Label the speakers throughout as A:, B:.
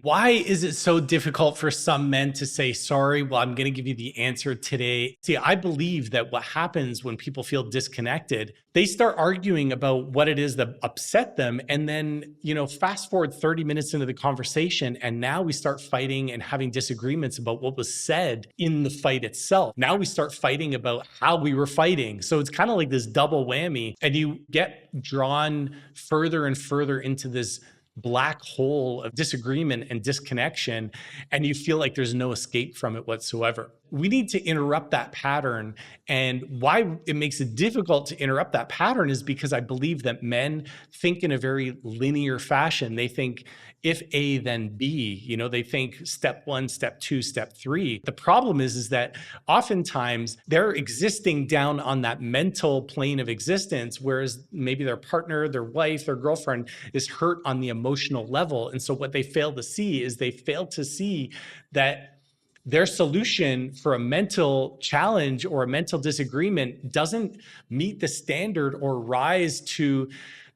A: Why is it so difficult for some men to say sorry? Well, I'm going to give you the answer today. See, I believe that what happens when people feel disconnected, they start arguing about what it is that upset them. And then, fast forward 30 minutes into the conversation, and now we start fighting and having disagreements about what was said in the fight itself. Now we start fighting about how we were fighting. So it's kind of like this double whammy, and you get drawn further and further into this black hole of disagreement and disconnection, and you feel like there's no escape from it whatsoever. We need to interrupt that pattern. And why it makes it difficult to interrupt that pattern is because I believe that men think in a very linear fashion. They think if A, then B, they think step one, step two, step three. The problem is that oftentimes they're existing down on that mental plane of existence, whereas maybe their partner, their wife, their girlfriend is hurt on the emotional level. And so what they fail to see is they fail to see that their solution for a mental challenge or a mental disagreement doesn't meet the standard or rise to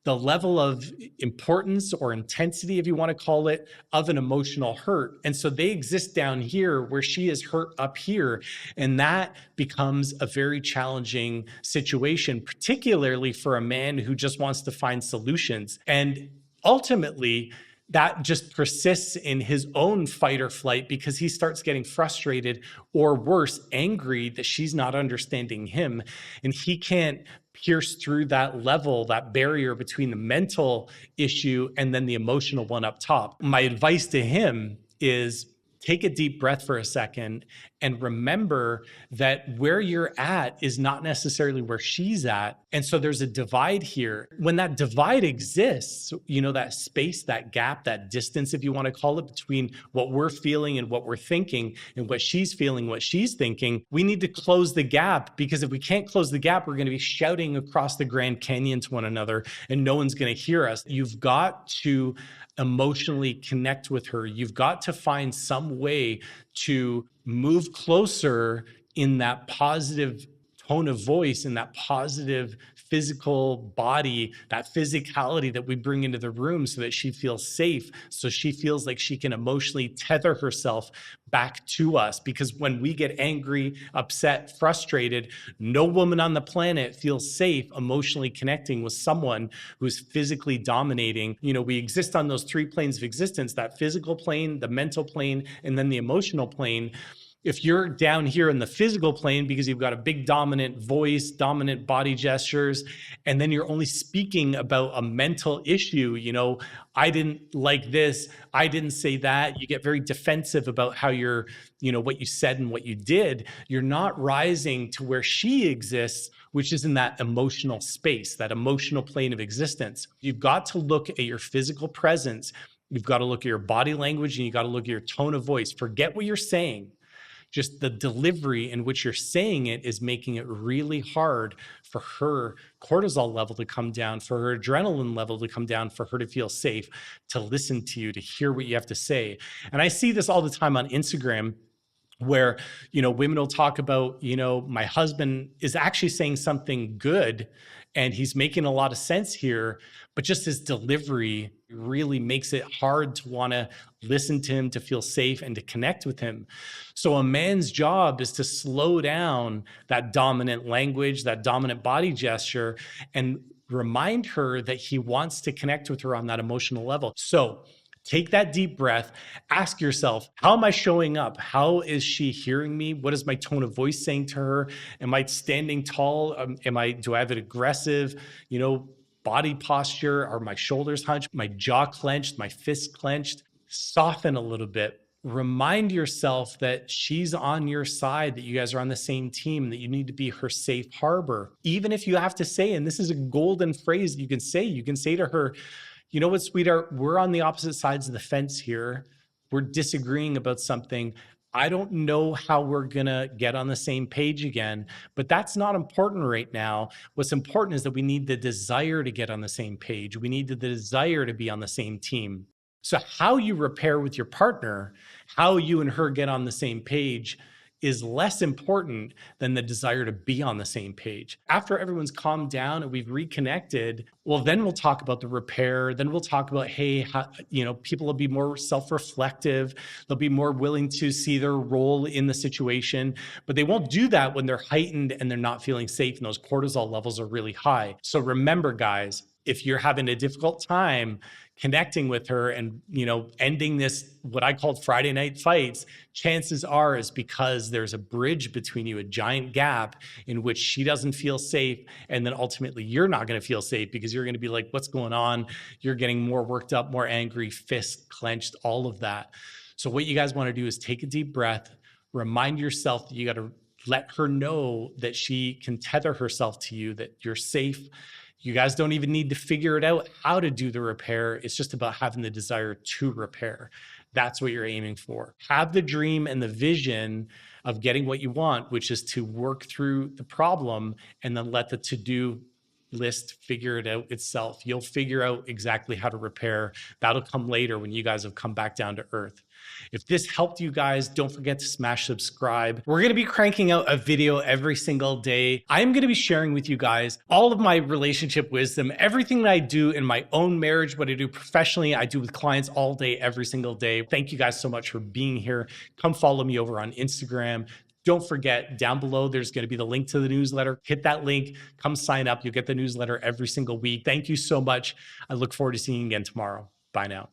A: the level of importance or intensity, if you want to call it, of an emotional hurt. And so they exist down here where she is hurt up here. And that becomes a very challenging situation, particularly for a man who just wants to find solutions. And ultimately, that just persists in his own fight or flight because he starts getting frustrated, or worse, angry that she's not understanding him. And he can't pierce through that level, that barrier between the mental issue and then the emotional one up top. My advice to him is take a deep breath for a second and remember that where you're at is not necessarily where she's at. And so there's a divide here. When that divide exists, that space, that gap, that distance, if you want to call it, between what we're feeling and what we're thinking and what she's feeling, what she's thinking, we need to close the gap, because if we can't close the gap, we're going to be shouting across the Grand Canyon to one another and no one's going to hear us. You've got to emotionally connect with her. You've got to find some way to move closer in that positive tone of voice, in that positive physical body, that physicality that we bring into the room, so that she feels safe, so she feels like she can emotionally tether herself back to us. Because when we get angry, upset, frustrated, no woman on the planet feels safe emotionally connecting with someone who's physically dominating. We exist on those three planes of existence: that physical plane, the mental plane, and then the emotional plane. If you're down here in the physical plane because you've got a big dominant voice, dominant body gestures, and then you're only speaking about a mental issue, I didn't like this, I didn't say that, you get very defensive about how you're, what you said and what you did, you're not rising to where she exists, which is in that emotional space, that emotional plane of existence. You've got to look at your physical presence. You've got to look at your body language, and you got to look at your tone of voice. Forget what you're saying. Just the delivery in which you're saying it is making it really hard for her cortisol level to come down, for her adrenaline level to come down, for her to feel safe, to listen to you, to hear what you have to say. And I see this all the time on Instagram, where women will talk about, my husband is actually saying something good and he's making a lot of sense here, but just his delivery really makes it hard to want to listen to him, to feel safe, and to connect with him. So a man's job is to slow down that dominant language, that dominant body gesture, and remind her that he wants to connect with her on that emotional level. So take that deep breath. Ask yourself, how am I showing up? How is she hearing me? What is my tone of voice saying to her? Am I standing tall? Do I have an aggressive, body posture? Are my shoulders hunched, my jaw clenched, my fists clenched? Soften a little bit. Remind yourself that she's on your side, that you guys are on the same team, that you need to be her safe harbor. Even if you have to say, and this is a golden phrase you can say to her, you know what, sweetheart, we're on the opposite sides of the fence here. We're disagreeing about something. I don't know how we're going to get on the same page again, but that's not important right now. What's important is that we need the desire to get on the same page. We need the desire to be on the same team. So how you repair with your partner, how you and her get on the same page, is less important than the desire to be on the same page. After everyone's calmed down and we've reconnected, well, then we'll talk about the repair. Then we'll talk about, hey, how, people will be more self-reflective. They'll be more willing to see their role in the situation, but they won't do that when they're heightened and they're not feeling safe and those cortisol levels are really high. So remember, guys, if you're having a difficult time connecting with her and ending this, what I called Friday night fights, chances are is because there's a bridge between you, a giant gap in which she doesn't feel safe, and then ultimately you're not going to feel safe because you're going to be like, what's going on? You're getting more worked up, more angry, fist clenched, all of that. So what you guys want to do is take a deep breath, remind yourself that you got to let her know that she can tether herself to you, that you're safe. You guys don't even need to figure it out how to do the repair. It's just about having the desire to repair. That's what you're aiming for. Have the dream and the vision of getting what you want, which is to work through the problem and then let the to-do list figure it out itself. You'll figure out exactly how to repair. That'll come later when you guys have come back down to earth. If this helped you guys, don't forget to smash subscribe. We're going to be cranking out a video every single day. I'm going to be sharing with you guys all of my relationship wisdom, everything that I do in my own marriage, what I do professionally, I do with clients all day, every single day. Thank you guys so much for being here. Come follow me over on Instagram. Don't forget, down below, there's going to be the link to the newsletter. Hit that link, come sign up. You'll get the newsletter every single week. Thank you so much. I look forward to seeing you again tomorrow. Bye now.